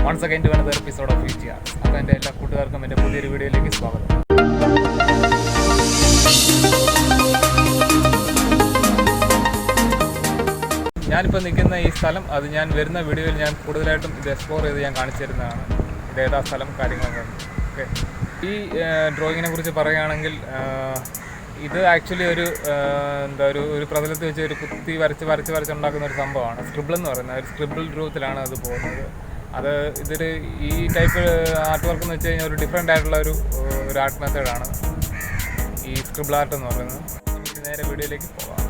Once again to another episode of fugeearts. അപ്പോൾ എൻ്റെ എല്ലാ കൂട്ടുകാർക്കും എൻ്റെ പുതിയൊരു വീഡിയോയിലേക്ക് സ്വാഗതം. ഞാനിപ്പോൾ നിൽക്കുന്ന ഈ സ്ഥലം അത് ഞാൻ വരുന്ന വീഡിയോയിൽ ഞാൻ കൂടുതലായിട്ടും ഇത് എക്സ്പ്ലോർ ചെയ്ത് ഞാൻ കാണിച്ചു തരുന്നതാണ്. ഇതേതാ സ്ഥലം കാര്യങ്ങളൊക്കെ. ഓക്കെ, ഈ ഡ്രോയിങ്ങിനെ കുറിച്ച് പറയുകയാണെങ്കിൽ ഇത് ആക്ച്വലി ഒരു ഒരു പ്രതലത്തിൽ വെച്ച് ഒരു കുത്തി വരച്ചുണ്ടാക്കുന്ന ഒരു സംഭവമാണ്. സ്ക്രിബിൾ എന്ന് പറയുന്നത് ഒരു സ്ക്രിബിൾ രൂപത്തിലാണ് അത് പോകുന്നത്. അത് ഇതൊരു ഈ ടൈപ്പ് ആർട്ട് വർക്ക് എന്ന് വെച്ച് കഴിഞ്ഞാൽ ഒരു ഡിഫറെൻ്റ് ആയിട്ടുള്ള ഒരു ആർട്ട് മെത്തേഡാണ് ഈ സ്ക്രിബിൾ ആർട്ട് എന്ന് പറയുന്നത്. നമുക്ക് നേരെ വീഡിയോയിലേക്ക് പോകാം.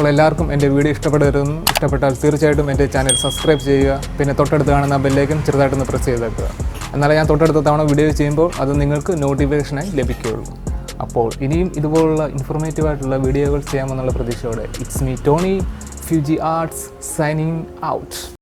നിങ്ങളെല്ലാവർക്കും എൻ്റെ വീഡിയോ ഇഷ്ടപ്പെട്ടാൽ തീർച്ചയായിട്ടും എൻ്റെ ചാനൽ സബ്സ്ക്രൈബ് ചെയ്യുക. പിന്നെ തൊട്ടടുത്ത് കാണുന്ന ബെല്ലൈക്കൻ ചെറുതായിട്ടൊന്ന് പ്രസ് ചെയ്തേക്കുക. എന്നാലേ ഞാൻ തൊട്ടടുത്ത തവണ വീഡിയോ ചെയ്യുമ്പോൾ അത് നിങ്ങൾക്ക് നോട്ടിഫിക്കേഷനായി ലഭിക്കുകയുള്ളൂ. അപ്പോൾ ഇനിയും ഇതുപോലുള്ള ഇൻഫോർമേറ്റീവായിട്ടുള്ള വീഡിയോകൾ ചെയ്യാമെന്നുള്ള പ്രതീക്ഷയോടെ it's me Tony, fugeearts signing out.